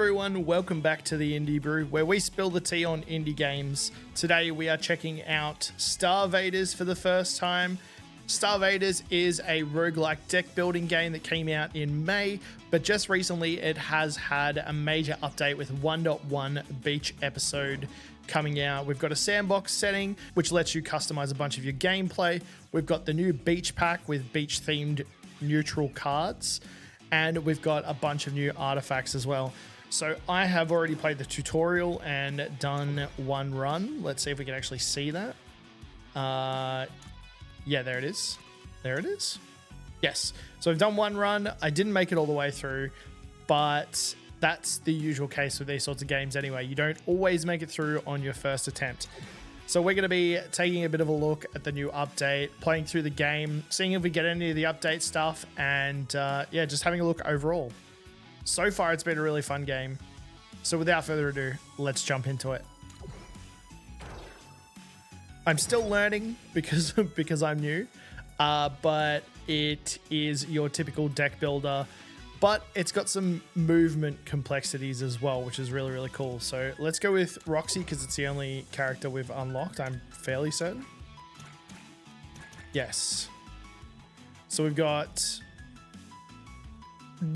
everyone, welcome back to the Indie Brew, where we spill the tea on indie games. Today we are checking out StarVaders for the first time. StarVaders is a roguelike deck building game that came out in May, but just recently it has had a major update with 1.1 Beach episode coming out. We've got a sandbox setting, which lets you customize a bunch of your gameplay. We've got the new beach pack with beach themed neutral cards. And we've got a bunch of new artifacts as well. So I have already played the tutorial and done one run. Let's see if we can actually see that. Yeah, there it is. There it is. Yes. So I've done one run. I didn't make it all the way through, but that's the usual case with these sorts of games anyway. You don't always make it through on your first attempt. So we're going to be taking a bit of a look at the new update, playing through the game, seeing if we get any of the update stuff, and yeah, just having a look overall. So far, it's been a really fun game. So without further ado, let's jump into it. I'm still learning because I'm new, but it is your typical deck builder, but it's got some movement complexities as well, which is really, really cool. So let's go with Roxy because it's the only character we've unlocked, I'm fairly certain. Yes. So we've got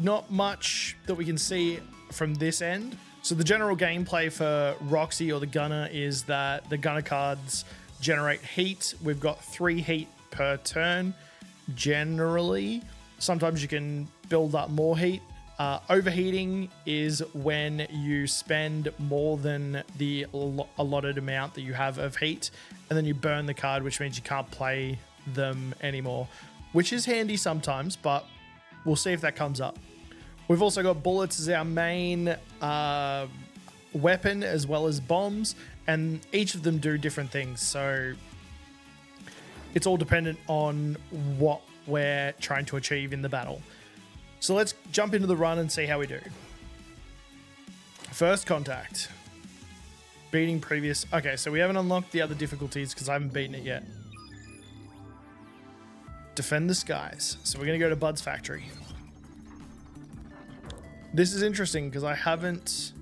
not much that we can see from this end. So the general gameplay for Roxy or the Gunner is that the Gunner cards generate heat. We've got 3 heat per turn, generally. Sometimes you can build up more heat. Overheating is when you spend more than the allotted amount that you have of heat, and then you burn the card, which means you can't play them anymore, which is handy sometimes, but we'll see if that comes up. We've also got bullets as our main weapon, as well as bombs, and each of them do different things, so it's all dependent on what we're trying to achieve in the battle. So let's jump into the run and see how we do. First contact. Beating previous. Okay, so we haven't unlocked the other difficulties because I haven't beaten it yet. Defend the skies. So we're going to go to Bud's factory. This is interesting because I haven't...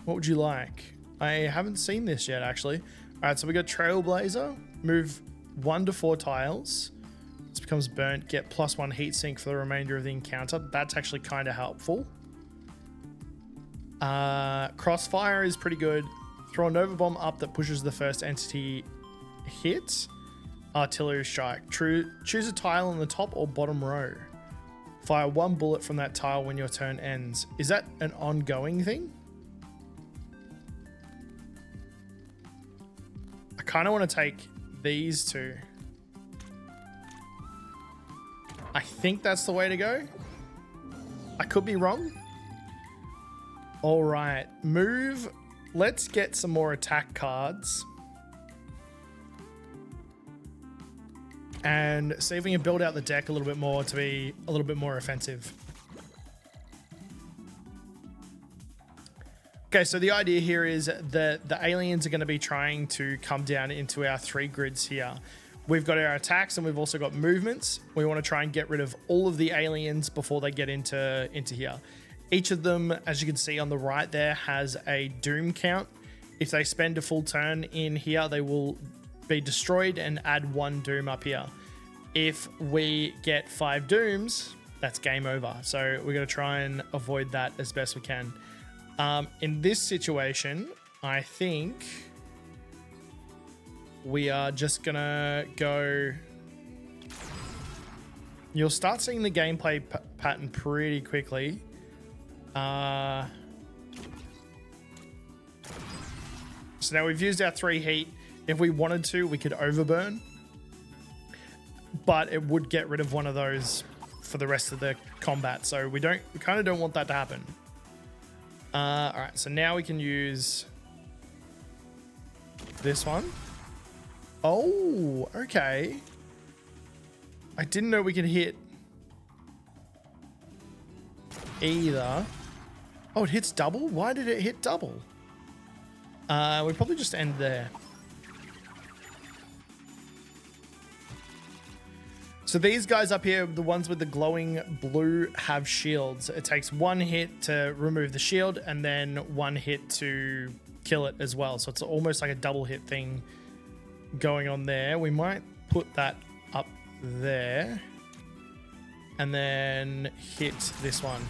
What would you like? I haven't seen this yet, actually. All right, so we got Trailblazer. Move 1 to 4 tiles. This becomes burnt. Get +1 heat sink for the remainder of the encounter. That's actually kind of helpful. Crossfire is pretty good. Throw a Nova Bomb up that pushes the first entity hit. Artillery strike. Choose a tile on the top or bottom row. Fire 1 bullet from that tile when your turn ends. Is that an ongoing thing? I kind of want to take these two. I think that's the way to go. I could be wrong. All right, move. Let's get some more attack cards and see if we can build out the deck a little bit more to be a little bit more offensive. Okay, so the idea here is that the aliens are going to be trying to come down into our 3 grids here. We've got our attacks and we've also got movements. We want to try and get rid of all of the aliens before they get into here. Each of them, as you can see on the right there, has a doom count. If they spend a full turn in here, they will be destroyed and add 1 doom up here. If we get 5 dooms, that's game over. So we're going to try and avoid that as best we can. In this situation, I think we are just gonna go. You'll start seeing the gameplay pattern pretty quickly. So now we've used our 3 heat. If we wanted to, we could overburn, but it would get rid of one of those for the rest of the combat. So we kind of don't want that to happen. All right, so now we can use this one. Oh, okay. I didn't know we could hit either. Oh, it hits double? Why did it hit double? We probably just end there. So these guys up here, the ones with the glowing blue, have shields. It takes 1 hit to remove the shield and then 1 hit to kill it as well. So it's almost like a double hit thing going on there. We might put that up there and then hit this one.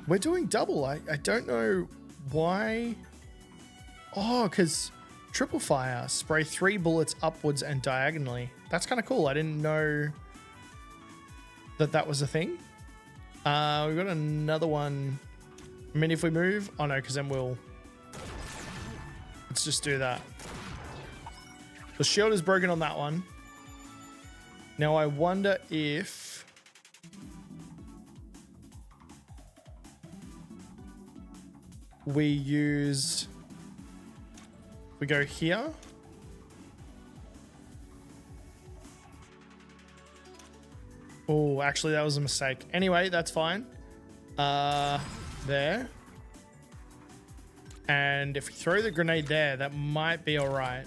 We're doing double. I don't know why. Oh, because triple fire. Spray 3 bullets upwards and diagonally. That's kind of cool. I didn't know that was a thing. We've got another one. I mean, if we move, oh no, because then let's just do that. The shield is broken on that one. Now I wonder if we go here. Oh, actually, that was a mistake. Anyway, that's fine. There. And if we throw the grenade there, that might be all right.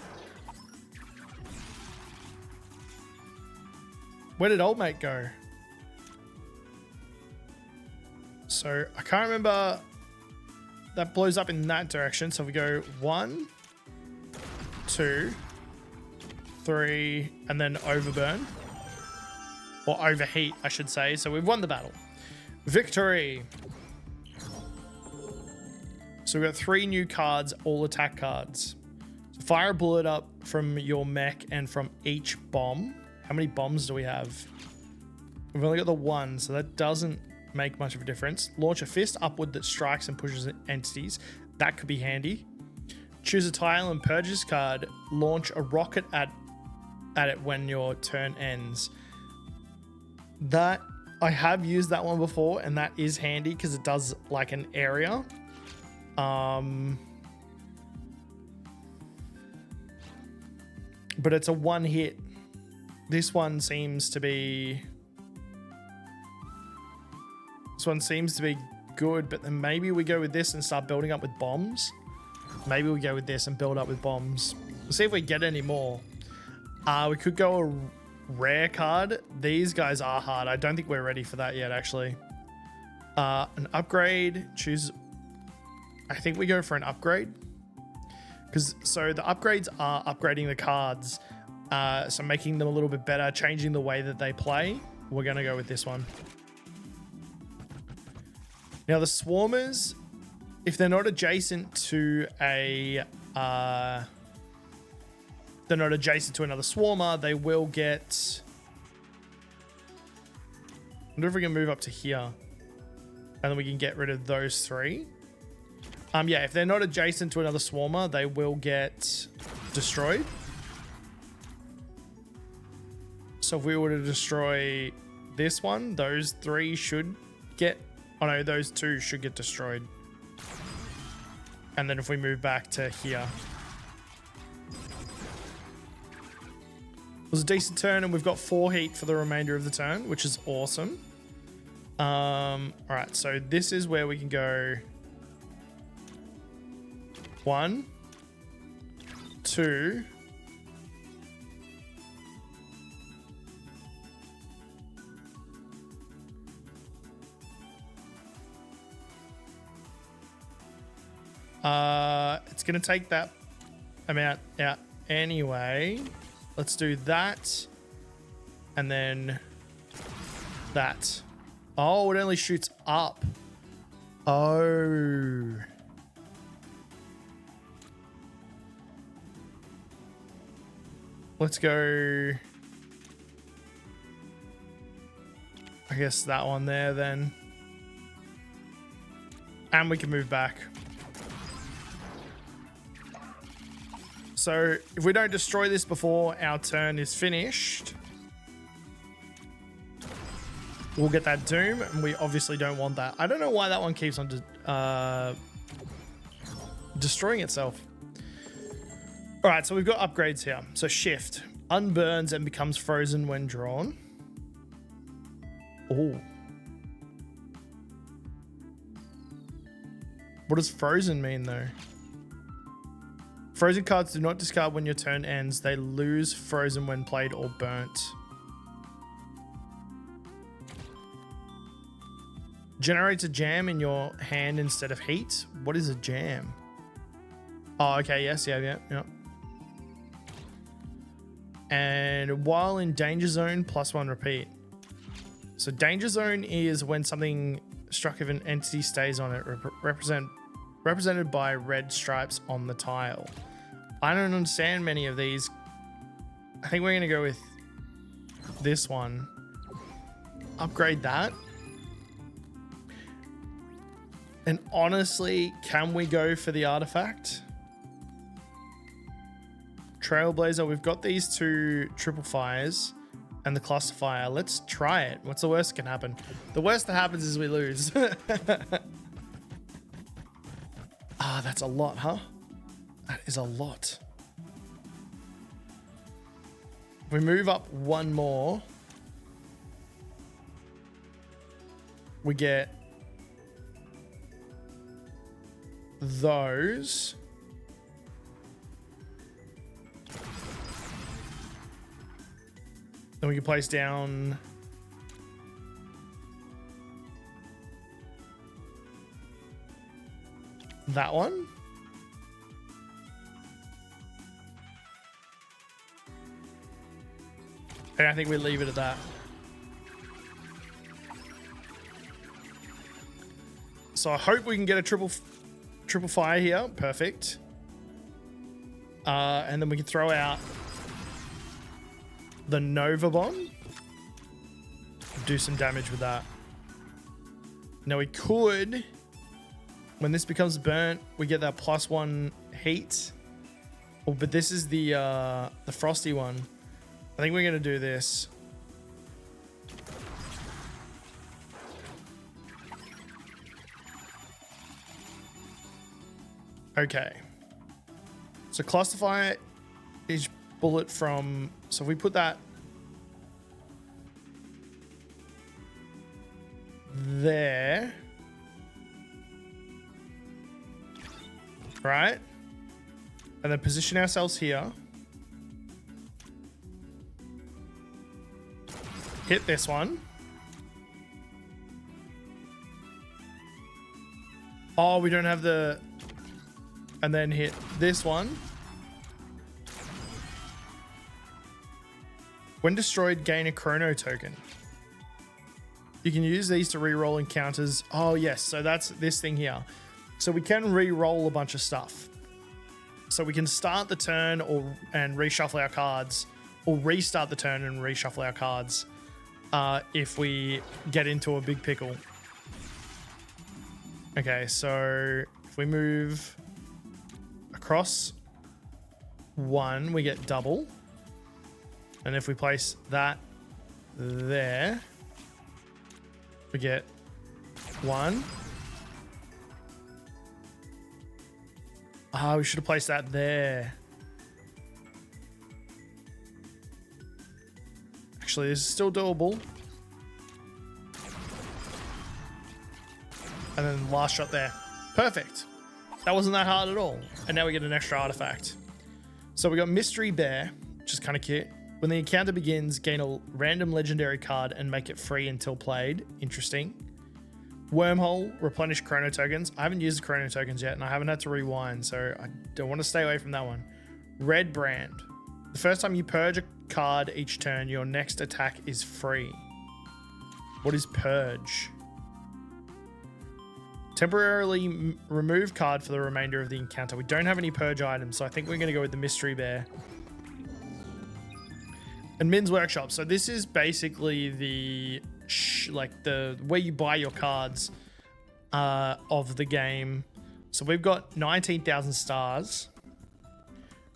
Where did old mate go? So I can't remember. That blows up in that direction. So we go 1, 2, 3, and then overburn. Or overheat, I should say. So we've won the battle. Victory. So we've got 3 new cards, all attack cards. So fire a bullet up from your mech and from each bomb. How many bombs do we have? We've only got the 1, so that doesn't make much of a difference. Launch a fist upward that strikes and pushes entities. That could be handy. Choose a tile and purchase card. Launch a rocket at it when your turn ends. That I have used that one before, and that is handy because it does like an area. But it's a 1 hit. This one seems to be good, but then maybe we go with this and start building up with bombs. Maybe we go with this and build up with bombs. We'll see if we get any more. We could go a rare card. These guys are hard. I don't think we're ready for that yet, actually. An upgrade. Choose. I think we go for an upgrade. So the upgrades are upgrading the cards. So making them a little bit better, changing the way that they play. We're going to go with this one. Now the swarmers, if they're not adjacent to they're not adjacent to another swarmer, they will get... I wonder if we can move up to here. And then we can get rid of those 3. Yeah, if they're not adjacent to another swarmer, they will get destroyed. So if we were to destroy this one, those 3 should get... Oh no, those 2 should get destroyed. And then if we move back to here... It was a decent turn, and we've got 4 heat for the remainder of the turn, which is awesome. All right, so this is where we can go 1, 2, it's gonna take that amount out anyway. Let's do that. And then that. Oh, it only shoots up. Oh. Let's go. I guess that one there then. And we can move back. So if we don't destroy this before our turn is finished, we'll get that doom, and we obviously don't want that. I don't know why that one keeps on destroying itself. All right, so we've got upgrades here. So shift unburns and becomes frozen when drawn. Oh. What does frozen mean though? Frozen cards do not discard when your turn ends. They lose frozen when played or burnt. Generates a jam in your hand instead of heat. What is a jam? Oh, okay. Yes. Yeah. And while in danger zone, +1 repeat. So danger zone is when something struck if an entity stays on it, represented by red stripes on the tile. I don't understand many of these. I think we're going to go with this one. Upgrade that. And honestly, can we go for the artifact? Trailblazer, we've got these 2 triple fires and the cluster fire. Let's try it. What's the worst that can happen? The worst that happens is we lose. Ah, that's a lot, huh? That is a lot. If we move up 1 more, we get those. Then we can place down that one. And I think we leave it at that. So I hope we can get a triple fire here. Perfect. And then we can throw out the Nova Bomb. Do some damage with that. Now we could, when this becomes burnt, we get that +1 heat. Oh, but this is the frosty one. I think we're gonna do this. Okay. So clusterfire is bullet from, so if we put that there, right? And then position ourselves here. Hit this one. Oh, we don't have the, and then hit this one. When destroyed, gain a chrono token. You can use these to re-roll encounters. Oh yes, so that's this thing here. So we can re-roll a bunch of stuff. So we can start the turn and reshuffle our cards, or restart the turn and reshuffle our cards if we get into a big pickle. Okay, so if we move across 1, we get double. And if we place that there, we get 1. Ah, we should have placed that there. Actually, this is still doable. And then last shot there. Perfect. That wasn't that hard at all. And now we get an extra artifact. So we got Mystery Bear, which is kind of cute. When the encounter begins, gain a random legendary card and make it free until played. Interesting. Wormhole, replenish chrono tokens. I haven't used the chrono tokens yet, and I haven't had to rewind, so I don't want to stay away from that one. Red Brand. The first time you purge a card each turn, your next attack is free. What is Purge? Temporarily remove card for the remainder of the encounter. We don't have any Purge items, so I think we're going to go with the Mystery Bear. And Min's Workshop. So this is basically the where you buy your cards of the game. So we've got 19,000 stars.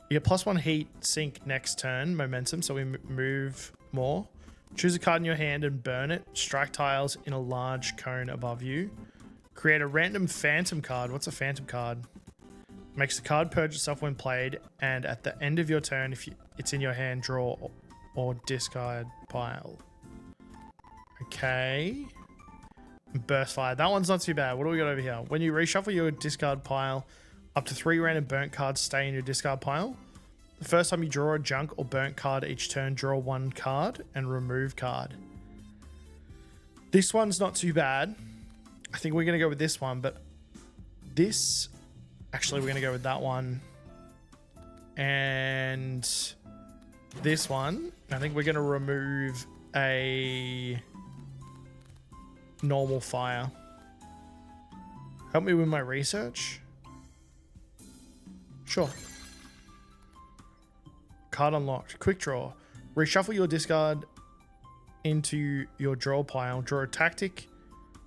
You get +1 heat sync next turn momentum. So we move more. Choose a card in your hand and burn it. Strike tiles in a large cone above you. Create a random phantom card. What's a phantom card? Makes the card purge itself when played, and at the end of your turn, if it's in your hand, draw or discard pile. Okay. Burst fire. That one's not too bad. What do we got over here? When you reshuffle your discard pile, up to 3 random burnt cards stay in your discard pile. The first time you draw a junk or burnt card each turn, draw 1 card and remove card. This one's not too bad. I think we're going to go with this one, but this, actually, we're going to go with that one. And this one, I think we're going to remove a normal fire. Help me with my research. Sure. Card unlocked. Quick draw. Reshuffle your discard into your draw pile. Draw a tactic.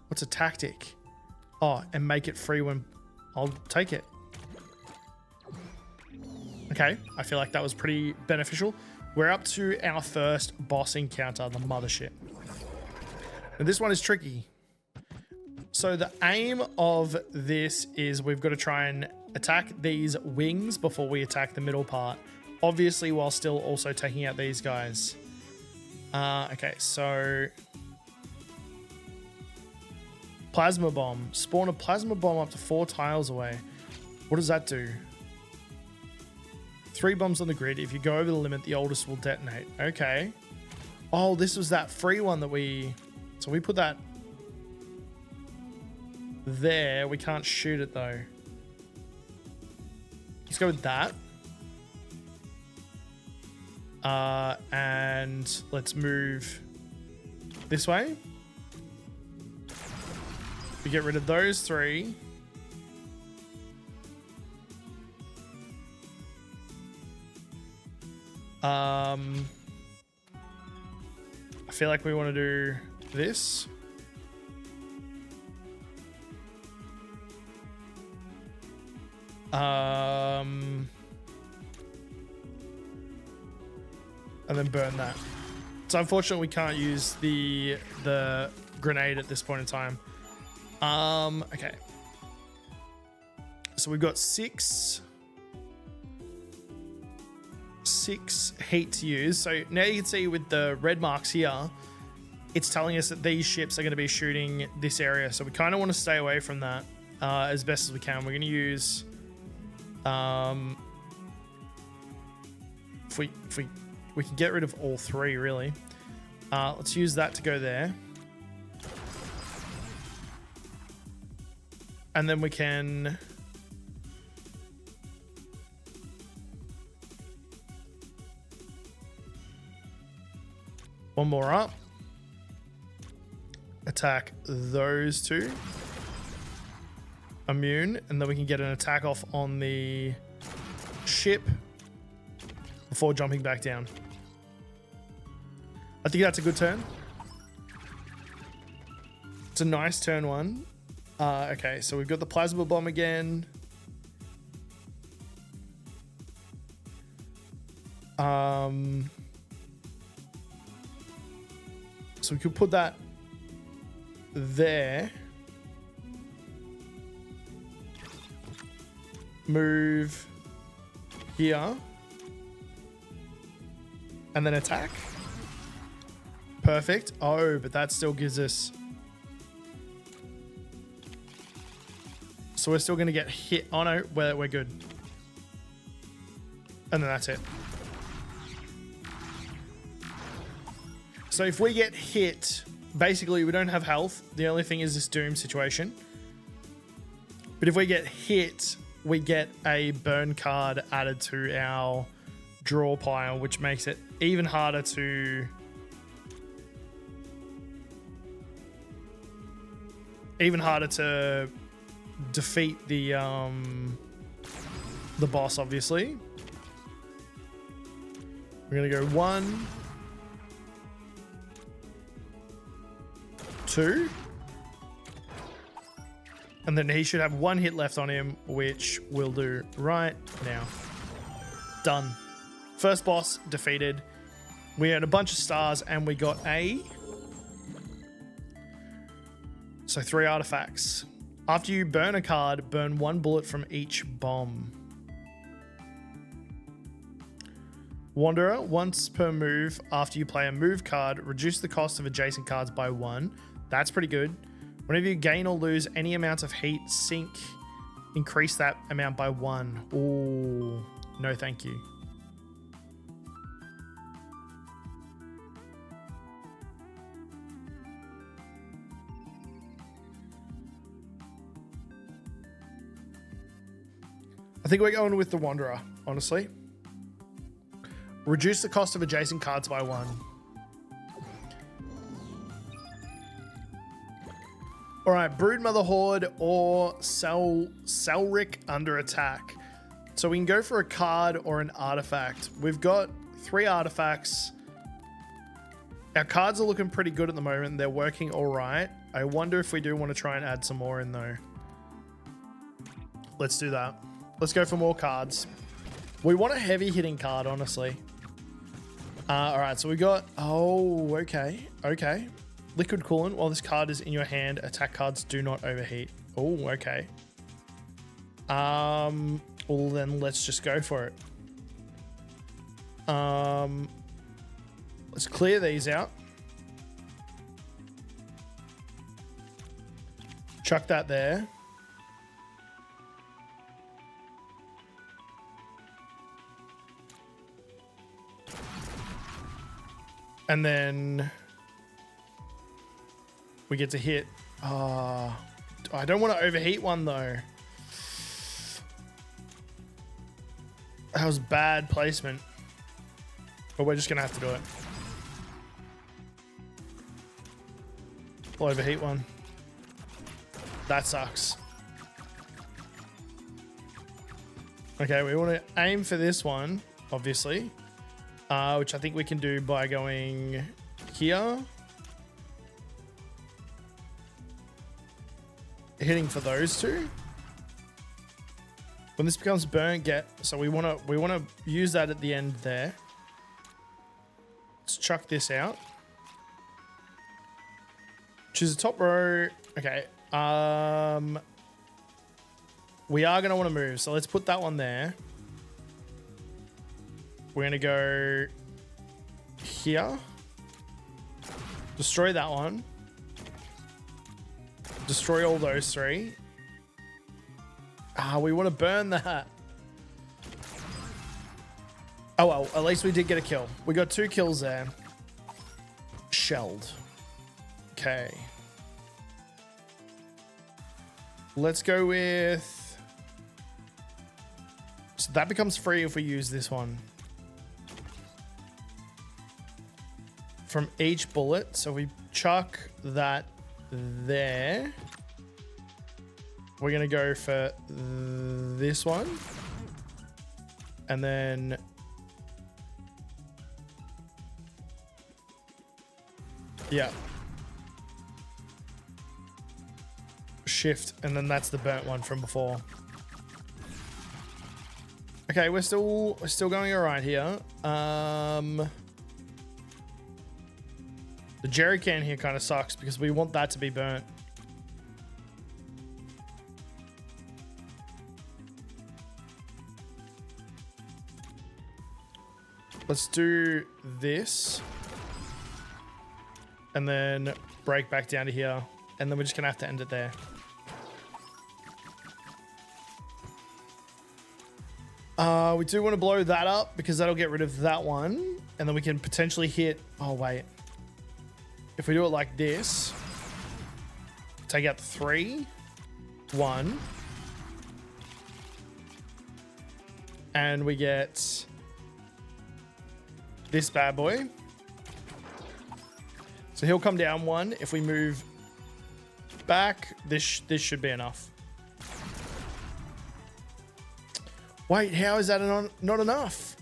What's a tactic? Oh, and make it free when... I'll take it. Okay, I feel like that was pretty beneficial. We're up to our first boss encounter, the mothership. And this one is tricky. So the aim of this is we've got to try and attack these wings before we attack the middle part. Obviously, while still also taking out these guys. Okay, so... Plasma bomb. Spawn a plasma bomb up to 4 tiles away. What does that do? 3 bombs on the grid. If you go over the limit, the oldest will detonate. Okay. Oh, this was that free one that we... So we put that there. We can't shoot it though. Let's go with that. And let's move this way. We get rid of those 3. I feel like we want to do this. And then burn that. So unfortunately we can't use the grenade at this point in time. Okay. So we've got 6 heat to use. So now you can see with the red marks here, it's telling us that these ships are going to be shooting this area. So we kind of want to stay away from that as best as we can. We're going to use if we can get rid of all 3 really. Let's use that to go there. And then we can one more up. Attack those 2. Immune, and then we can get an attack off on the ship before jumping back down. I think that's a good turn. It's a nice turn 1. Okay, so we've got the plasma bomb again. So we could put that there. Move here. And then attack. Perfect. Oh, but that still gives us... So we're still going to get hit. Oh no, we're good. And then that's it. So if we get hit, basically we don't have health. The only thing is this doom situation. But if we get hit, we get a burn card added to our draw pile, which makes it even harder to... defeat the boss, obviously. We're gonna go 1, 2, and then he should have 1 hit left on him, which we'll do right now. Done. First boss defeated. We earned a bunch of stars and we got so 3 artifacts. After you burn a card, burn 1 bullet from each bomb. Wanderer, once per move, after you play a move card, reduce the cost of adjacent cards by 1. That's pretty good. Whenever you gain or lose any amount of heat sink, increase that amount by 1. Ooh, no thank you. think we're going with the Wanderer, honestly. Reduce the cost of adjacent cards by 1. All right, Broodmother Horde or Selric under attack. So we can go for a card or an artifact. We've got 3 artifacts. Our cards are looking pretty good at the moment. They're working all right. I wonder if we do want to try and add some more in though. Let's do that. Let's go for more cards. We want a heavy hitting card, honestly. All right, so we got, oh, okay. Liquid coolant. While this card is in your hand, attack cards do not overheat. Oh, okay. Well, then let's just go for it. Let's clear these out. Chuck that there. And then we get to hit. I don't want to overheat one though. That was bad placement. But we're just going to have to do it. We'll overheat one. That sucks. Okay, we want to aim for this one, obviously. Which I think we can do by going here. Hitting for those 2. When this becomes burnt, so we want to use that at the end there. Let's chuck this out. Choose the top row. Okay. We are going to want to move, so let's put that one there. We're going to go here. Destroy that one. Destroy all those 3. We want to burn that. Oh, well, at least we did get a kill. We got 2 kills there. Shelled. Okay. Let's go with... So that becomes free if we use this one. From each bullet. So we chuck that there. We're going to go for this one. And then... Yeah. Shift, and then that's the burnt one from before. Okay, we're still going all right here. The jerry can here kind of sucks because we want that to be burnt. Let's do this. And then break back down to here. And then we're just going to have to end it there. We do want to blow that up because that'll get rid of that one. And then we can potentially hit... Oh, wait. If we do it like this, take out 3, 1. And we get this bad boy. So he'll come down 1. If we move back, this should be enough. Wait, how is that not enough?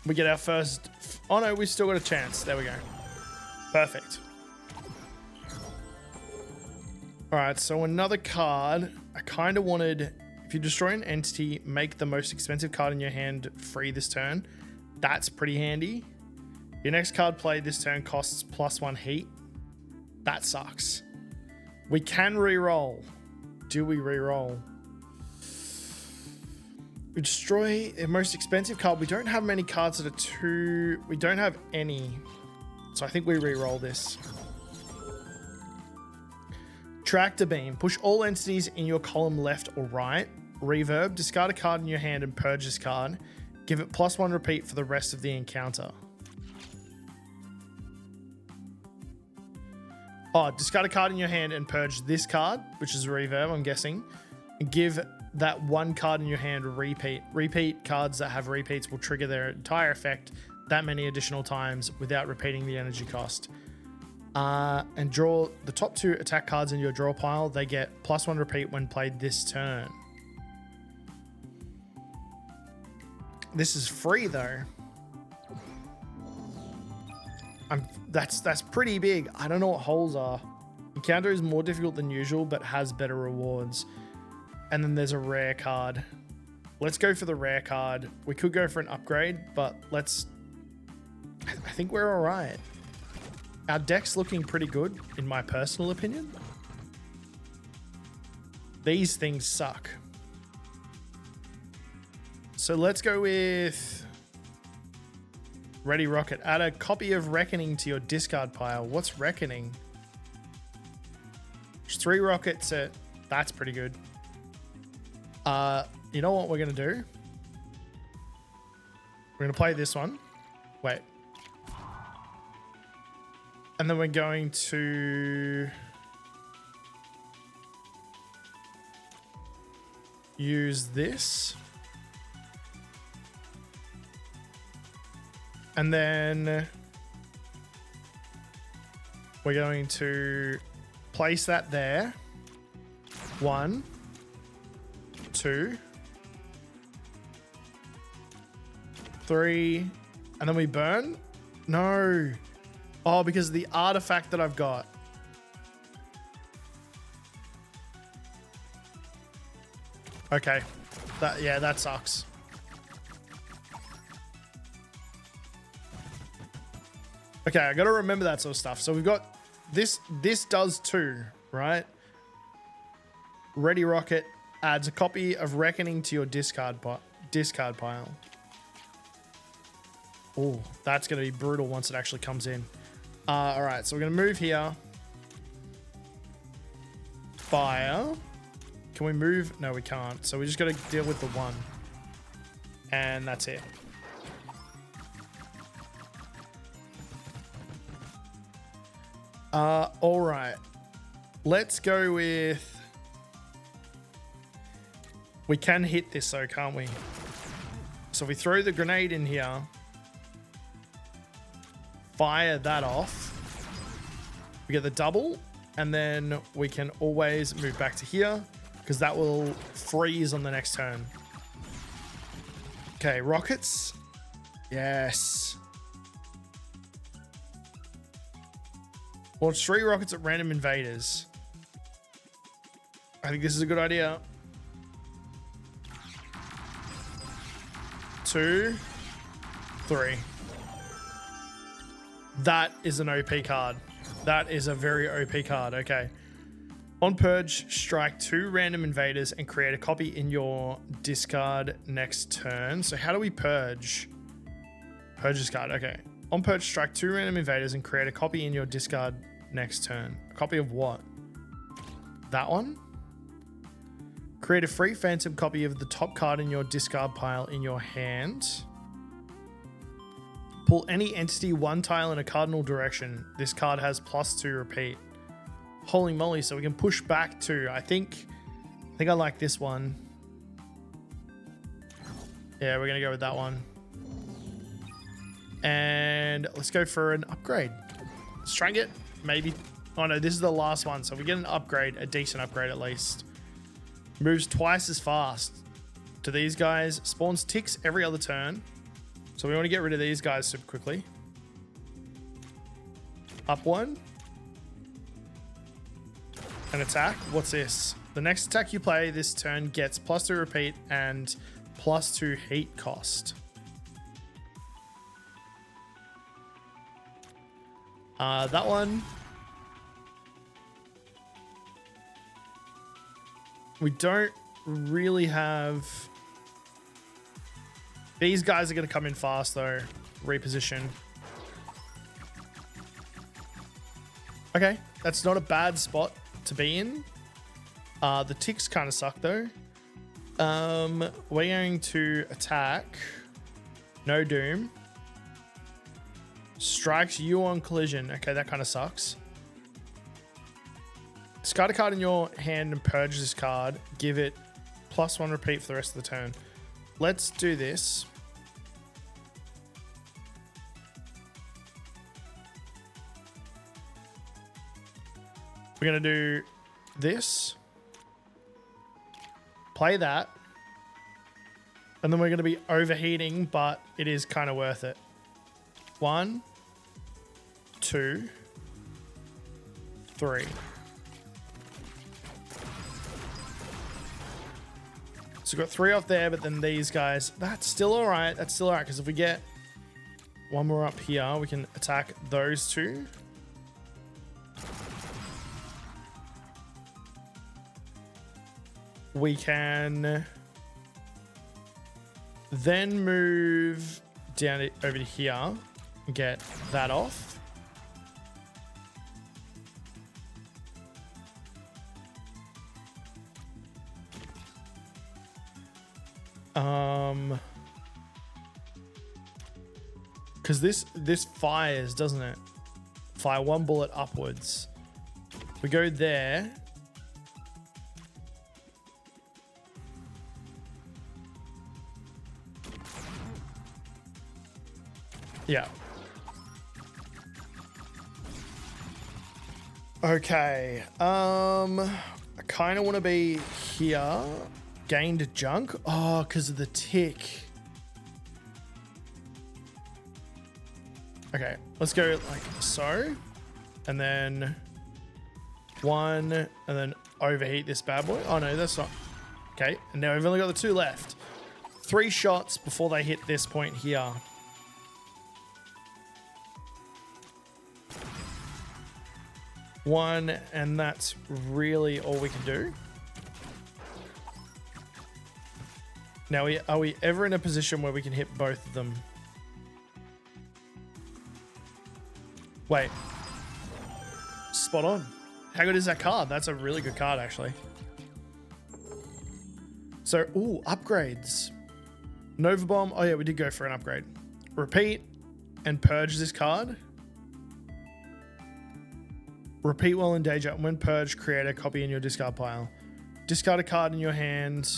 We get our first... Oh no, we still got a chance. There we go. Perfect. All right, so another card. I kind of wanted... If you destroy an entity, make the most expensive card in your hand free this turn. That's pretty handy. Your next card played this turn costs +1 heat. That sucks. We can re-roll. Do we re-roll? We destroy the most expensive card. We don't have many cards that are 2. We don't have any. So I think we re-roll this. Tractor beam. Push all entities in your column left or right. Reverb. Discard a card in your hand and purge this card. Give it +1 repeat for the rest of the encounter. Oh, discard a card in your hand and purge this card, which is reverb, I'm guessing. Give that one card in your hand repeat. Repeat cards that have repeats will trigger their entire effect that many additional times without repeating the energy cost. And draw the top 2 attack cards in your draw pile. They get +1 repeat when played this turn. This is free though. That's pretty big. I don't know what holes are. Encounter is more difficult than usual, but has better rewards. And then there's a rare card. Let's go for the rare card. We could go for an upgrade, but I think we're all right. Our deck's looking pretty good, in my personal opinion. These things suck. So let's go with Ready Rocket. Add a copy of Reckoning to your discard pile. What's Reckoning? There's 3 rockets. That's pretty good. You know what we're going to do? We're going to play this one. Wait. And then we're going to use this. And then we're going to place that there. 1, 2, 3, and then we burn? No. Oh, because of the artifact that I've got. Okay. That sucks. Okay, I gotta remember that sort of stuff. So we've got this does 2, right? Ready Rocket adds a copy of Reckoning to your discard pile. Oh, that's gonna be brutal once it actually comes in. All right, so we're gonna move here. Fire. Can we move? No, we can't. So we just gotta deal with the 1. And that's it. All right. Let's go with... We can hit this though, can't we? So we throw the grenade in here. Fire that off. We get the double. And then we can always move back to here, because that will freeze on the next turn. Okay, rockets. Yes. Launch 3 rockets at random invaders. I think this is a good idea. 2, 3. That is an OP card. That is a very OP card. Okay. On purge, strike 2 random invaders and create a copy in your discard next turn. So how do we purge? Purge this card. Okay. On purge, strike 2 random invaders and create a copy in your discard next turn. A copy of what? That one? Create a free phantom copy of the top card in your discard pile in your hand. Pull any entity 1 tile in a cardinal direction. This card has +2 repeat. Holy moly, so we can push back 2. I think I like this one. Yeah, we're gonna go with that one. And let's go for an upgrade. Let's try and get maybe... Oh no, this is the last one. So if we get an upgrade, a decent upgrade at least. Moves twice as fast to these guys. Spawns ticks every other turn. So we want to get rid of these guys super quickly. Up 1. An attack. What's this? The next attack you play this turn gets +2 repeat and +2 heat cost. That one. We don't really have... These guys are going to come in fast though. Reposition. Okay, that's not a bad spot to be in. The ticks kind of suck though. We're going to attack. No doom. Strikes you on collision. Okay, that kind of sucks. Discard a card in your hand and purge this card. Give it +1 repeat for the rest of the turn. Let's do this. We're going to do this. Play that. And then we're going to be overheating, but it is kind of worth it. 1, 2, 3. So we've got 3 off there, but then these guys, that's still all right. That's still all right, because if we get one more up here, we can attack those 2. We can then move down over to here and get that off. Because this fires, doesn't it? Fire 1 bullet upwards. We go there. Yeah. Okay. I kind of want to be here. Gained junk. Oh, because of the tick. Okay, let's go like so. And then 1, and then overheat this bad boy. Oh no, that's not. Okay, and now we've only got the 2 left. 3 shots before they hit this point here. One, and that's really all we can do. Now, are we ever in a position where we can hit both of them? Wait. Spot on. How good is that card? That's a really good card, actually. So, ooh, upgrades. Nova Bomb. Oh, yeah, we did go for an upgrade. Repeat and purge this card. Repeat while in danger. When purged, create a copy in your discard pile. Discard a card in your hand.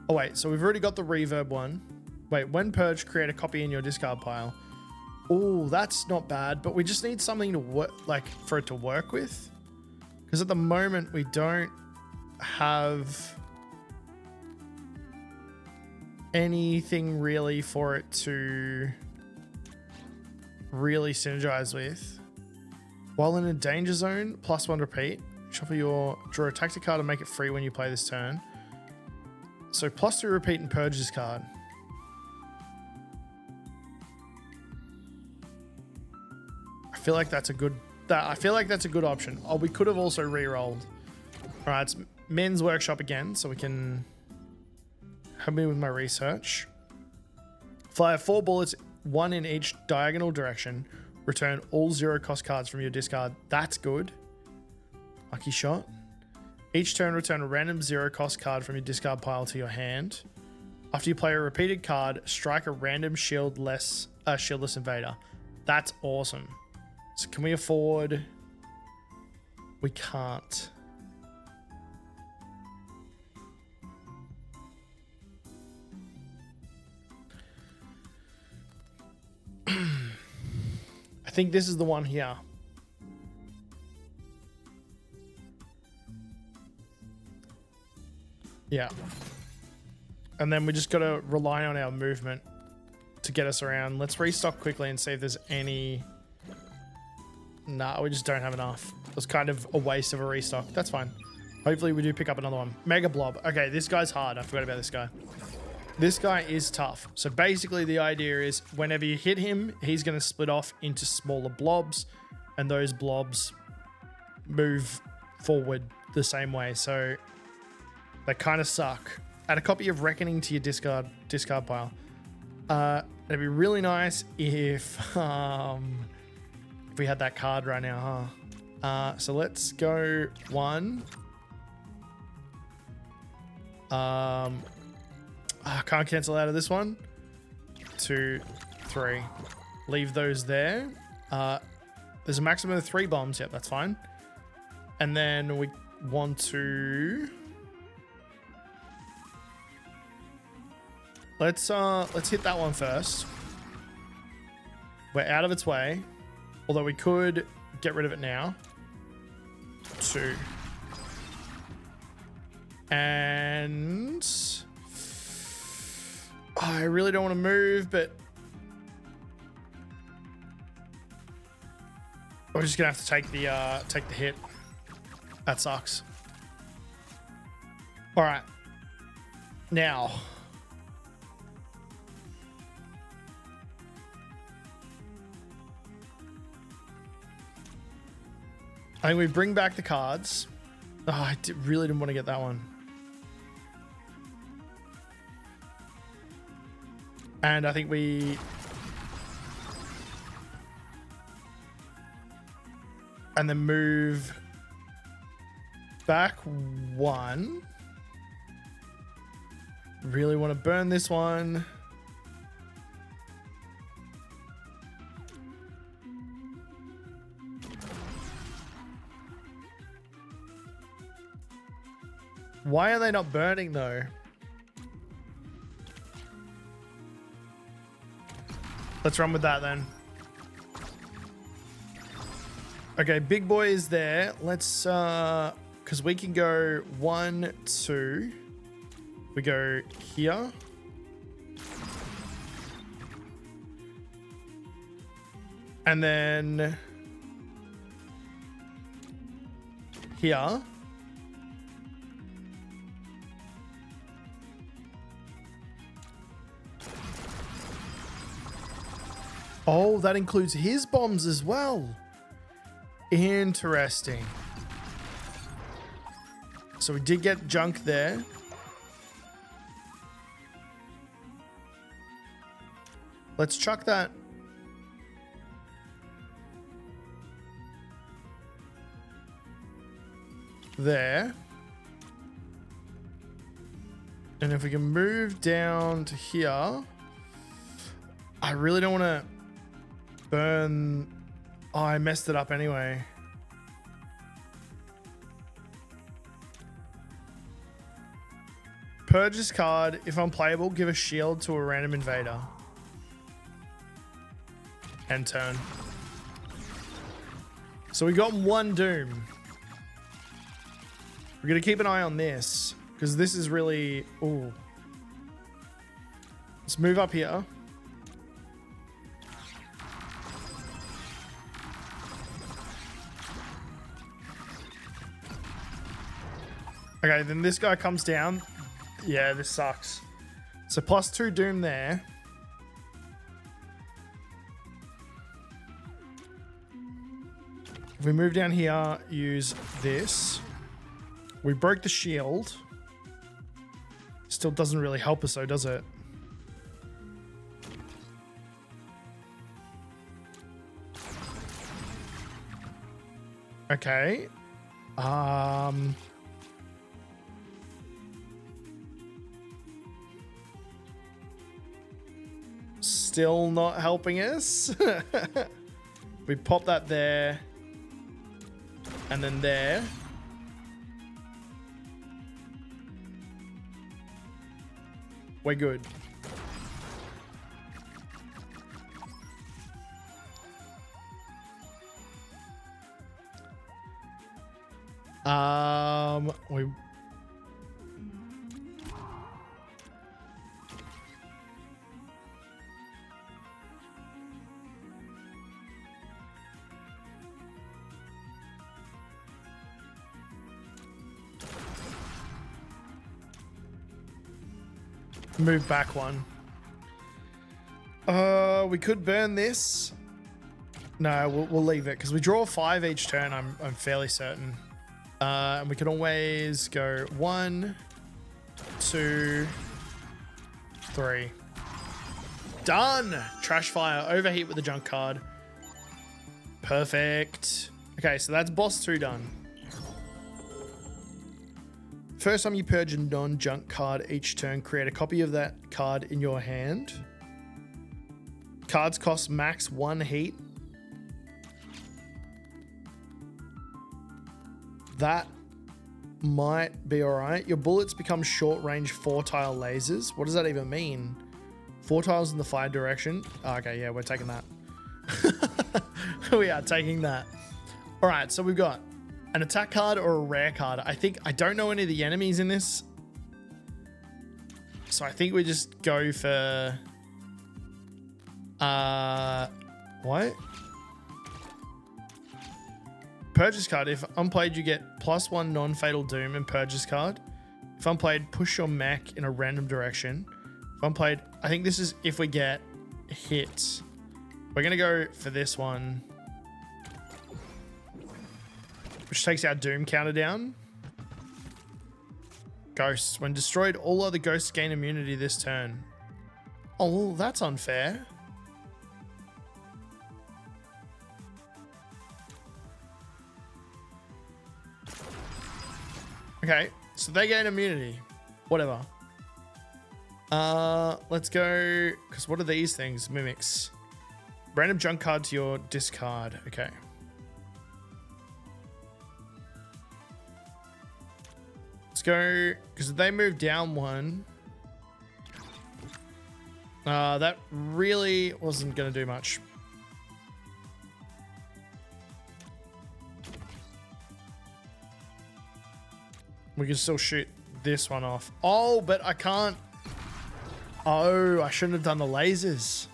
Oh, wait. So we've already got the reverb one. Wait. When purged, create a copy in your discard pile. Oh, that's not bad. But we just need something to work, like, for it to work with. Because at the moment, we don't have anything really for it to really synergize with. While in a danger zone, +1 repeat. Shuffle your draw a tactic card and make it free when you play this turn. So +2 repeat and purge this card. I feel like that's a good. I feel like that's a good option. Oh, we could have also re-rolled. All right, it's Men's Workshop again, so we can help me with my research. Fire 4 bullets, 1 in each diagonal direction. Return all 0-cost cards from your discard. That's good. Lucky shot. Each turn, return a random 0-cost card from your discard pile to your hand. After you play a repeated card, strike a random shieldless invader. That's awesome. So can we afford? We can't. I think this is the one here. Yeah. And then we just got to rely on our movement to get us around. Let's restock quickly and see if there's any... Nah, we just don't have enough. It was kind of a waste of a restock. That's fine. Hopefully we do pick up another one. Mega Blob. Okay, this guy's hard. I forgot about this guy. This guy is tough. So basically the idea is whenever you hit him, he's going to split off into smaller blobs, and those blobs move forward the same way. So they kind of suck. Add a copy of Reckoning to your discard pile. It'd be really nice if we had that card right now, huh? So let's go 1. I can't cancel out of this one. 2, 3. Leave those there. There's a maximum of 3 bombs. Yep, that's fine. And then we want to... Let's hit that one first. We're out of its way. Although we could get rid of it now. 2. And I really don't want to move, but we're just gonna have to take the hit. That sucks. All right. Now, I think we bring back the cards. Oh, I really didn't want to get that one. And I think we... And then move back 1. Really want to burn this one. Why are they not burning though? Let's run with that then. Okay, big boy is there. Let's, because we can go 1, 2. We go here. And then here. Oh, that includes his bombs as well. Interesting. So we did get junk there. Let's chuck that. There. And if we can move down to here. I really don't want to burn. Oh, I messed it up anyway. Purge this card. If unplayable, give a shield to a random invader. End turn. So we got 1 doom. We're going to keep an eye on this. Because this is really... Ooh. Let's move up here. Okay, then this guy comes down. Yeah, this sucks. So +2 doom there. If we move down here, use this. We broke the shield. Still doesn't really help us though, does it? Okay. Still not helping us. We pop that there. And then there. We're good. We move back 1. We could burn this. No, we'll leave it because we draw 5 each turn. I'm fairly certain. And we can always go 1, 2, 3. Done. Trash fire. Overheat with the junk card. Perfect. Okay, so that's boss 2 done. First time you purge a non-junk card each turn, create a copy of that card in your hand. Cards cost max 1 heat. That might be alright. Your bullets become short-range 4-tile lasers. What does that even mean? 4 tiles in the fire direction. Oh, okay, yeah, we're taking that. We are taking that. All right, so we've got an attack card or a rare card. I don't know any of the enemies in this. So I think we just go for... what? Purchase card. If unplayed, you get +1 non-fatal doom and purchase card. If unplayed, push your mech in a random direction. If unplayed, I think this is if we get hit. We're going to go for this one, which takes our doom counter down. Ghosts. When destroyed, all other ghosts gain immunity this turn. Oh, well, that's unfair. Okay, so they gain immunity. Whatever. Let's go, because what are these things? Mimics. Random junk card to your discard. Okay. Let's go, because they move down one. That really wasn't going to do much. We can still shoot this one off. Oh, but I can't. Oh, I shouldn't have done the lasers.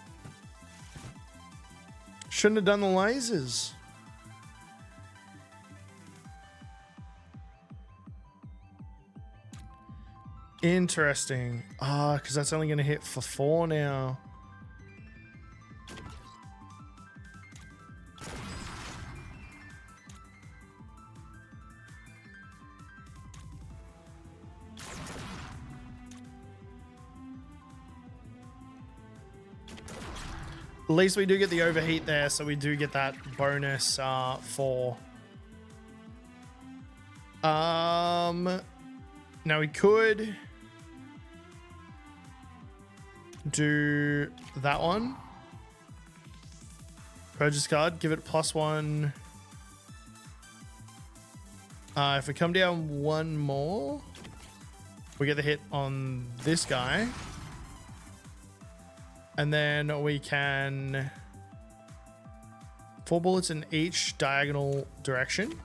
Shouldn't have done the lasers. Interesting. Ah, because that's only going to hit for 4 now. At least we do get the overheat there, so we do get that bonus for... Now we could do that one. Purchase card, give it +1. If we come down one more, we get the hit on this guy. And then we can 4 bullets in each diagonal direction.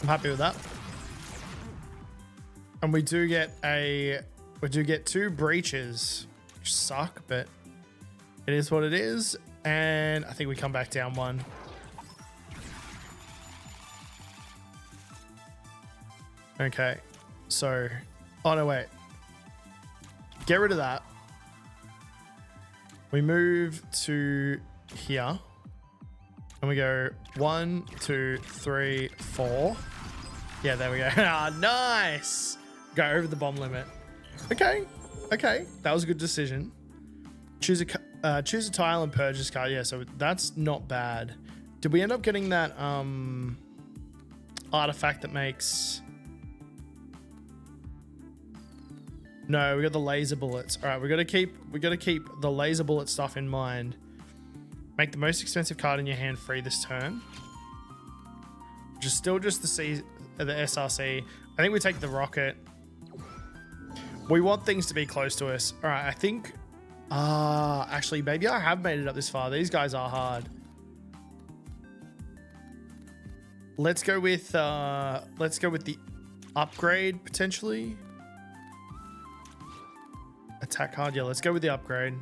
I'm happy with that. And we do get 2 breaches, which suck, but it is what it is. And I think we come back down 1. Okay, so, oh no, wait. Get rid of that. We move to here. And we go 1, 2, 3, 4. Yeah, there we go. Ah, nice. Go over the bomb limit. Okay. Okay. That was a good decision. Choose a tile and purchase card. Yeah, so that's not bad. Did we end up getting that artifact that makes... No, we got the laser bullets. All right, we got to keep the laser bullet stuff in mind. Make the most expensive card in your hand free this turn. Which is still just the SRC. I think we take the rocket. We want things to be close to us. All right, I think actually maybe I have made it up this far. These guys are hard. Let's go with the upgrade potentially. Attack card, yeah, let's go with the upgrade.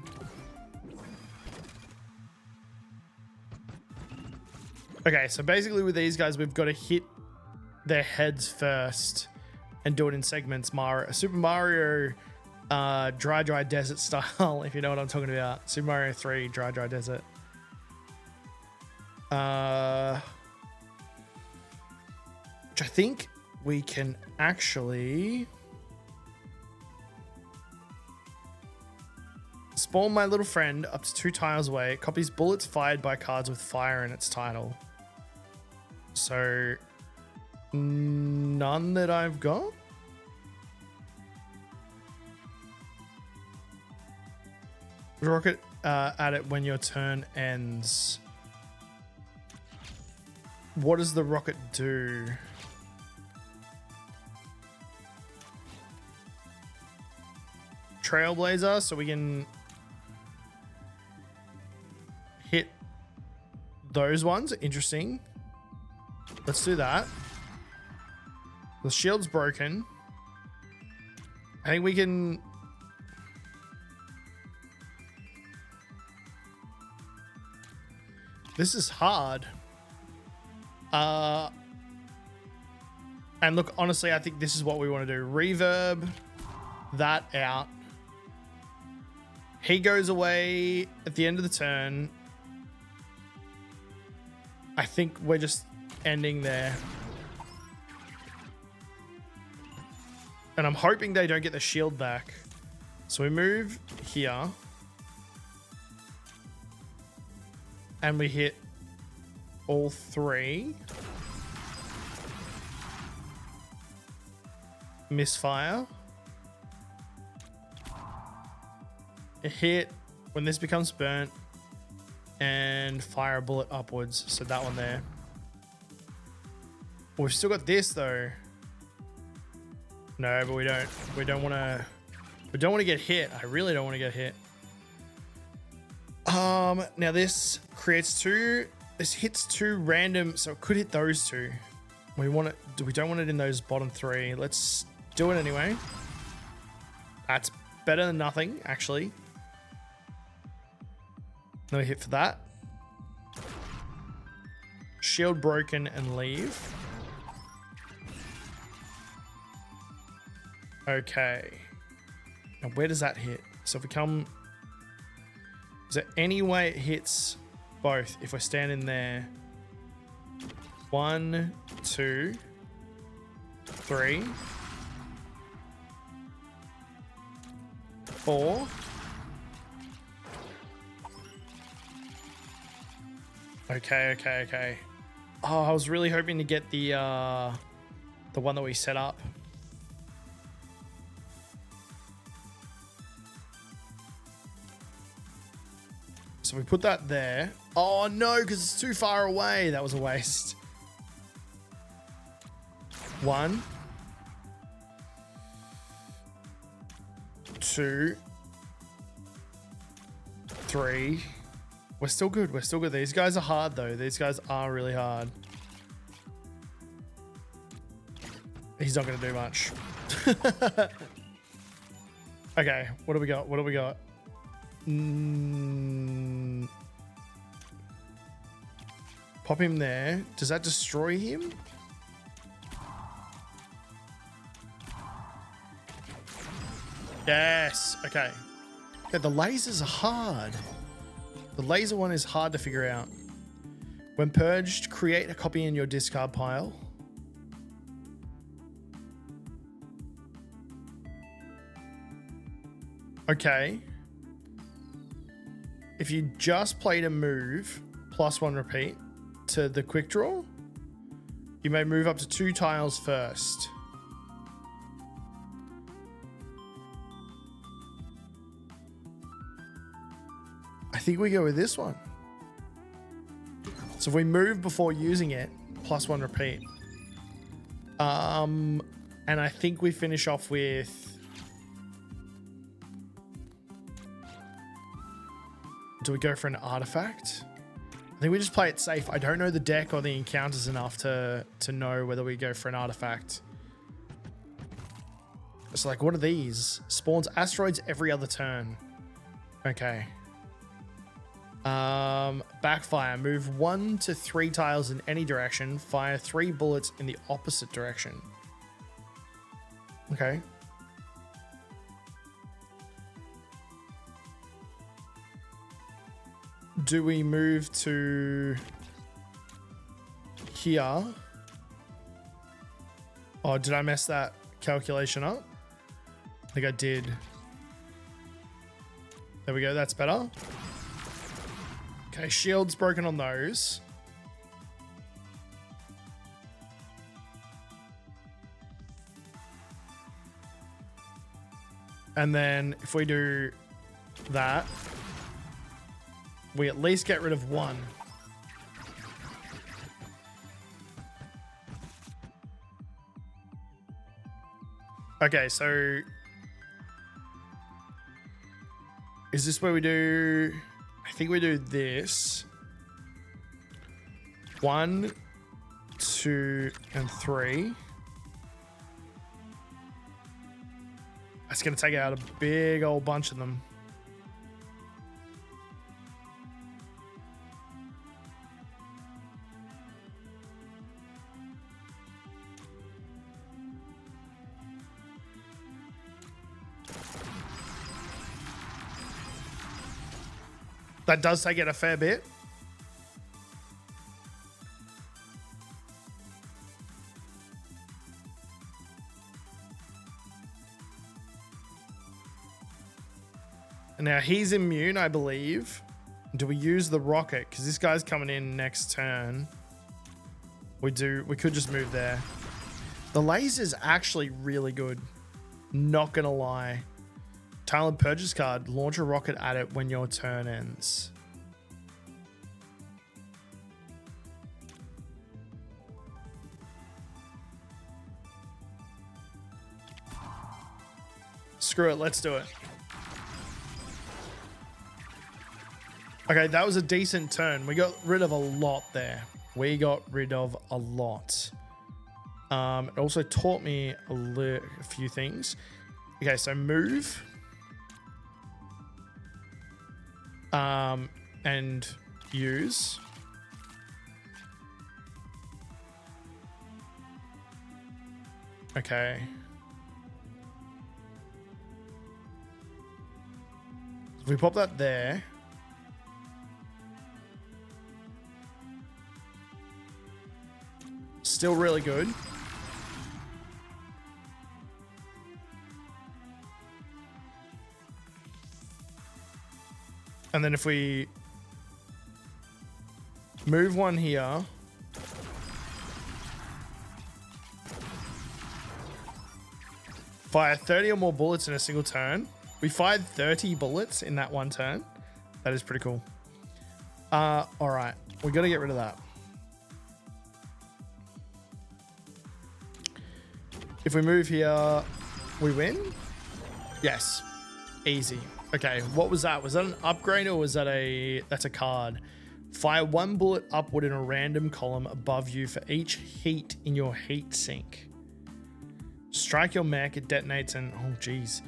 Okay, so basically with these guys, we've got to hit their heads first and do it in segments. Super Mario dry desert style, if you know what I'm talking about. Super Mario 3 dry desert. Which I think we can actually... Spawn my little friend up to 2 tiles away. It copies bullets fired by cards with fire in its title. So, none that I've got? Rocket at it when your turn ends. What does the rocket do? Trailblazer so we can hit those ones. Interesting. Let's do that. The shield's broken. I think we can... This is hard. And look, honestly, I think this is what we want to do. Reverb that out. He goes away at the end of the turn. I think we're just ending there. And I'm hoping they don't get the shield back. So we move here. And we hit all three. Misfire. A hit when this becomes burnt. And fire a bullet upwards. So that one there. We've still got this though. No, but we don't. We don't want to get hit. I really don't want to get hit. Now this creates two. This hits two random, so it could hit those two. We want it. We don't want it in those bottom three. Let's do it anyway. That's better than nothing, actually. No hit for that. Shield broken and leave. Okay. Now where does that hit? So if we come... Is there any way it hits both if we're standing there? 1, 2, 3, 4. Okay. Oh, I was really hoping to get the one that we set up. So we put that there. Oh no, because it's too far away. That was a waste. 1, 2, 3. We're still good. We're still good. These guys are hard though. These guys are really hard. He's not going to do much. Okay, what do we got? What do we got? Pop him there. Does that destroy him? Yes. Okay. Yeah, the lasers are hard. The laser one is hard to figure out. When purged, create a copy in your discard pile. Okay. If you just played a move, +1 repeat to the quick draw, you may move up to 2 tiles first. I think we go with this one. So if we move before using it, +1 repeat. And I think we finish off with... Do we go for an artifact? I think we just play it safe. I don't know the deck or the encounters enough to know whether we go for an artifact. It's like, what are these? Spawns asteroids every other turn. Okay. Backfire. Move 1 to 3 tiles in any direction. Fire 3 bullets in the opposite direction. Okay. Do we move to here? Oh, did I mess that calculation up? I think I did. There we go. That's better. Okay, shield's broken on those. And then if we do that, we at least get rid of 1. Okay, so Is this where we do... I think we do this. 1, 2, and 3. That's going to take out a big old bunch of them. That does take it a fair bit. And now he's immune, I believe. Do we use the rocket? Because this guy's coming in next turn. We could just move there. The laser's actually really good. Not gonna lie. Talent purchase card. Launch a rocket at it when your turn ends. Screw it. Let's do it. Okay, that was a decent turn. We got rid of a lot there. We got rid of a lot. It also taught me a few things. Okay, so move. And use. Okay. If we pop that there. Still really good. And then if we move one here. Fire 30 or more bullets in a single turn. We fired 30 bullets in that one turn. That is pretty cool. All right. We got to get rid of that. If we move here, we win? Yes. Easy. Okay, what was that? Was that an upgrade or was that that's a card? Fire 1 bullet upward in a random column above you for each heat in your heat sink. Strike your mech, it detonates and, oh geez.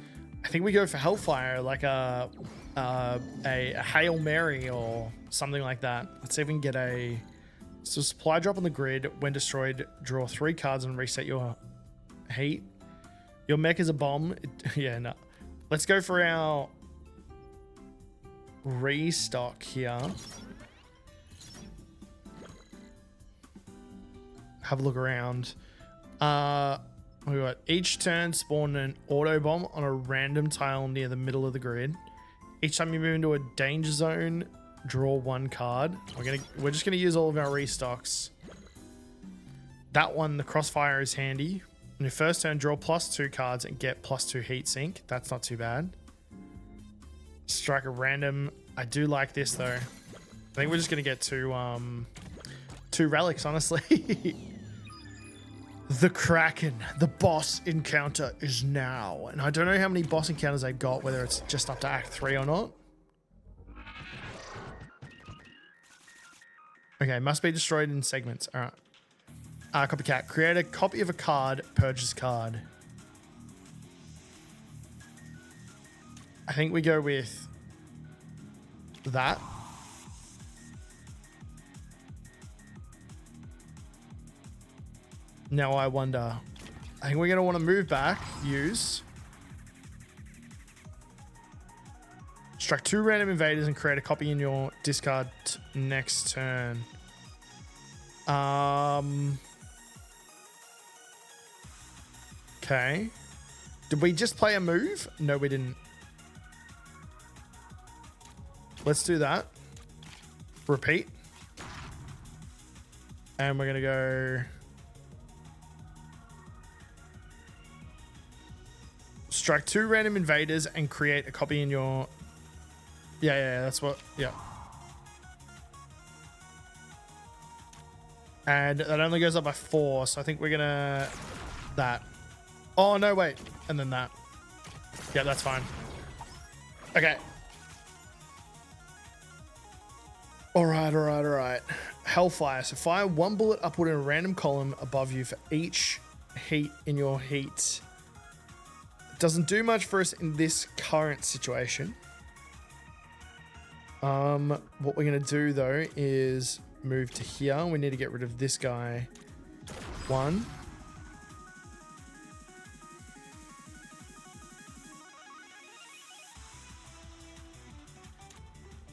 I think we go for Hellfire, like a Hail Mary or something like that. Let's see if we can get a... So supply drop on the grid. When destroyed, draw 3 cards and reset your heat. Your mech is a bomb. Yeah, no. Let's go for our restock here. Have a look around. We got each turn spawn an auto bomb on a random tile near the middle of the grid. Each time you move into a danger zone, draw 1 card. We're just gonna use all of our restocks. That one, the crossfire, is handy. On your first turn, draw +2 cards and get +2 heat sink. That's not too bad. Strike a random. I do like this though. I think we're just gonna get two relics, honestly. The Kraken, the boss encounter is now. And I don't know how many boss encounters I got, whether it's just up to Act 3 or not. Okay, must be destroyed in segments. All right. Copycat. Create a copy of a card, purchase card. I think we go with that. Now I wonder. I think we're going to want to move back. Use. Strike 2 random invaders and create a copy in your discard next turn. Okay. Did we just play a move? No, we didn't. Let's do that. Repeat. And we're going to go... Strike 2 random invaders and create a copy in your... Yeah, that's what... Yeah. And that only goes up by 4, so I think we're going to... That. Oh, no, wait. And then that. Yeah, that's fine. Okay. All right. Hellfire. So fire one bullet upward in a random column above you for each heat in your heat. It doesn't do much for us in this current situation. What we're going to do, though, is move to here. We need to get rid of this guy. 1.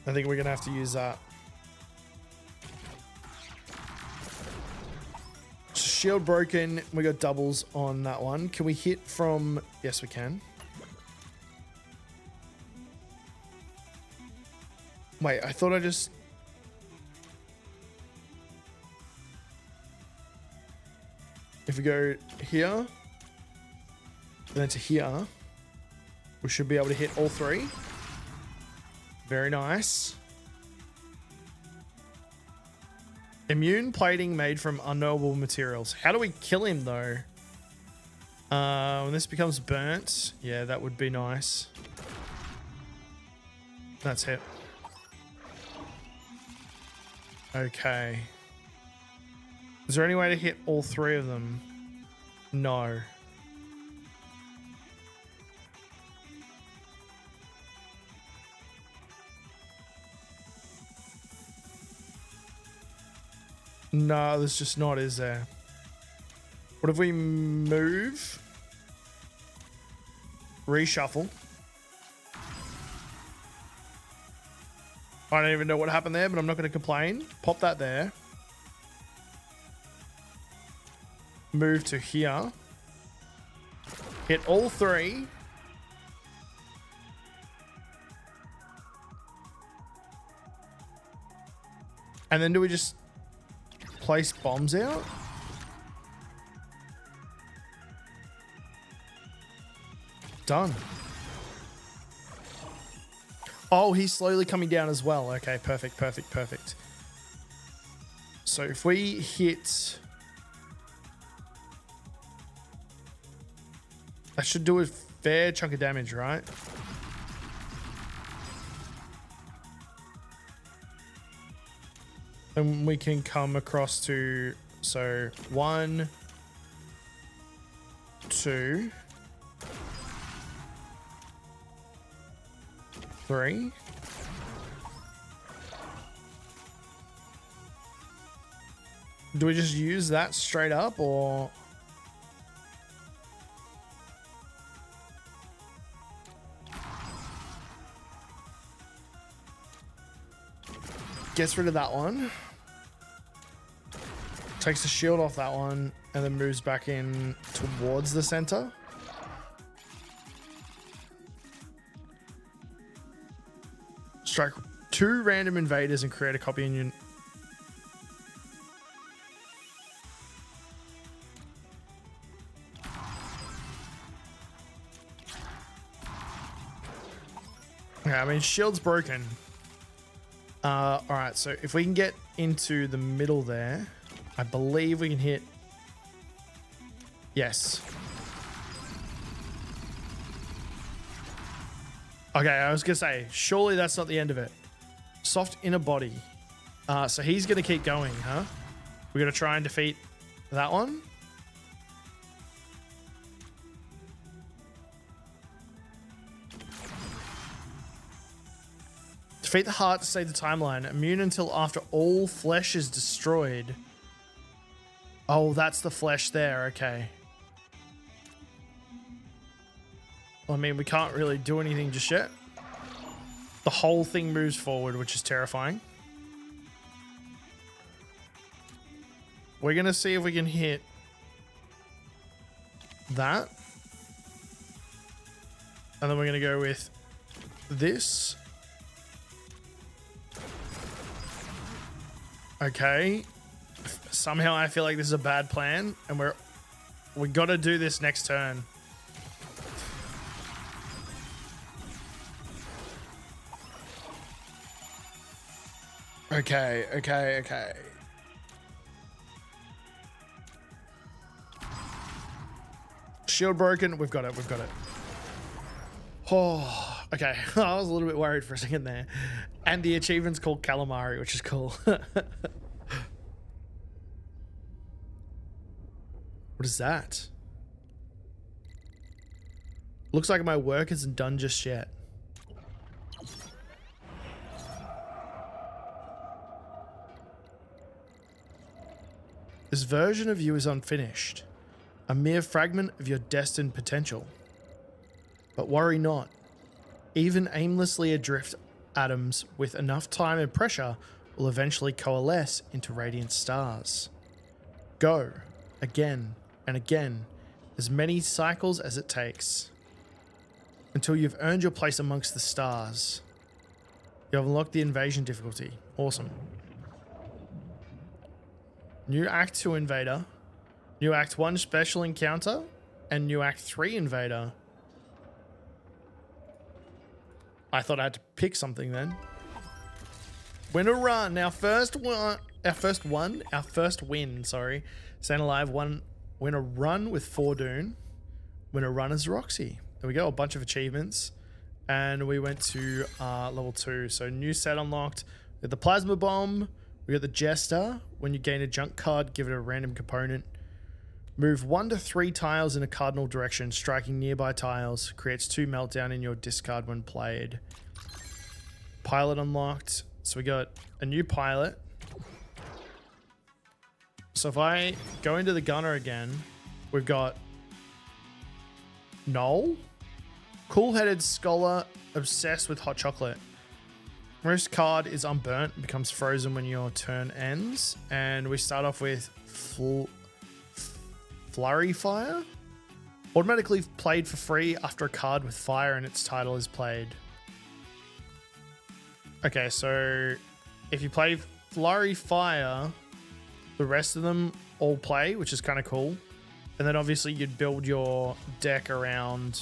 I think we're going to have to use that. Shield broken. We got doubles on that one. Can we hit from... Yes, we can. Wait, I thought I just... If we go here, and then to here, we should be able to hit all 3. Very nice. Immune plating made from unknowable materials. How do we kill him, though? When this becomes burnt, yeah, that would be nice. That's it. Okay. Is there any way to hit all 3 of them? No. No, there's just not, is there? What if we move? Reshuffle. I don't even know what happened there, but I'm not going to complain. Pop that there. Move to here. Hit all 3. And then do we just place bombs out? Done. Oh, he's slowly coming down as well. Okay, perfect. So if we hit... That should do a fair chunk of damage, right? And we can come across to... So, 1, 2... 3. Do we just use that straight up, or... Gets rid of that one. Takes the shield off that one, and then moves back in towards the center. Strike 2 random invaders and create a copy in your... Okay, I mean, shield's broken. All right, so if we can get into the middle there, I believe we can hit... Yes. Okay, I was going to say, surely that's not the end of it. Soft inner body. So he's going to keep going, huh? We're going to try and defeat that one. Defeat the heart to save the timeline. Immune until after all flesh is destroyed. Oh, that's the flesh there. Okay. I mean, we can't really do anything just yet. The whole thing moves forward, which is terrifying. We're going to see if we can hit that. And then we're going to go with this. Okay. Somehow I feel like this is a bad plan, and we got to do this next turn. Okay. Shield broken. We've got it. Oh, okay. I was a little bit worried for a second there. And the achievement's called Calamari, which is cool. What is that? Looks like my work isn't done just yet. This version of you is unfinished, a mere fragment of your destined potential. But worry not. Even aimlessly adrift atoms with enough time and pressure will eventually coalesce into radiant stars. Go, again and again, as many cycles as it takes, until you've earned your place amongst the stars. You have unlocked the invasion difficulty. Awesome. New Act 2 Invader, New Act 1 Special Encounter, and New Act 3 Invader. I thought I had to pick something then. Win a run. Our first win, sorry. Staying alive, win a run with Fordoon. Win a run as Roxy. There we go, a bunch of achievements. And we went to level 2. So new set unlocked. We got the Plasma Bomb. We got the Jester. When you gain a junk card, give it a random component. Move 1 to 3 tiles in a cardinal direction, striking nearby tiles. Creates 2 meltdown in your discard when played. Pilot unlocked. So we got a new pilot. So if I go into the gunner again, we've got Noel. Cool-headed scholar obsessed with hot chocolate. Most card is unburnt, becomes frozen when your turn ends. And we start off with Flurry Fire. Automatically played for free after a card with fire in its title is played. Okay, so if you play Flurry Fire, the rest of them all play, which is kind of cool. And then obviously you'd build your deck around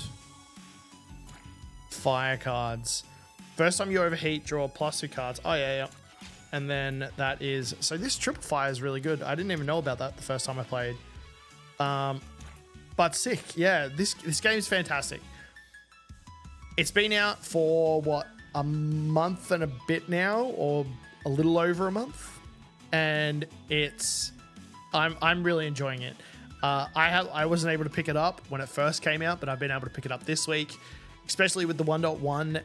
fire cards. First time you overheat, draw +2 cards. Oh, yeah. And then that is... So this triple fire is really good. I didn't even know about that the first time I played. But sick. Yeah, this game is fantastic. It's been out for, what, a month and a bit now? Or a little over a month? And it's... I'm really enjoying it. I wasn't able to pick it up when it first came out, but I've been able to pick it up this week. Especially with the 1.1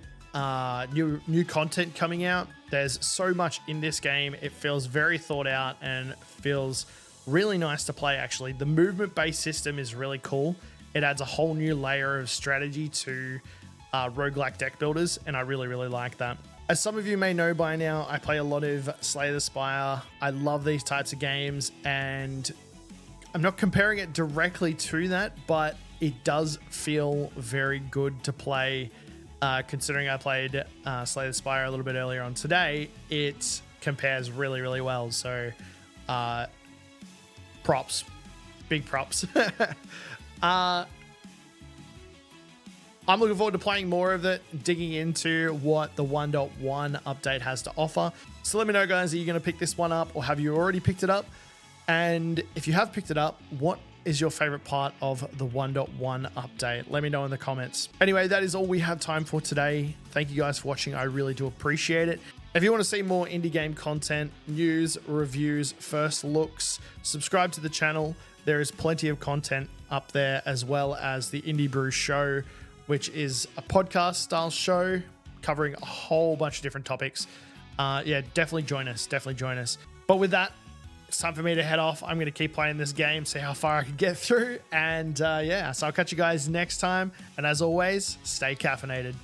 new content coming out. There's so much in this game. It feels very thought out and feels really nice to play, actually. The movement-based system is really cool. It adds a whole new layer of strategy to roguelike deck builders, and I really, really like that. As some of you may know by now, I play a lot of Slay the Spire. I love these types of games, and I'm not comparing it directly to that, but it does feel very good to play. Considering I played Slay the Spire a little bit earlier on today, it compares really, really well. So, props. Big props. I'm looking forward to playing more of it, digging into what the 1.1 update has to offer. So let me know, guys, are you going to pick this one up, or have you already picked it up? And if you have picked it up, what is your favorite part of the 1.1 update? Let me know in the comments. Anyway, that is all we have time for today. Thank you guys for watching. I really do appreciate it. If you want to see more indie game content, news, reviews, first looks, subscribe to the channel. There is plenty of content up there, as well as the Indie Brew Show, which is a podcast style show covering a whole bunch of different topics. Yeah, definitely join us. Definitely join us. But with that, it's time for me to head off. I'm going to keep playing this game, see how far I can get through. And yeah, so I'll catch you guys next time. And as always, stay caffeinated.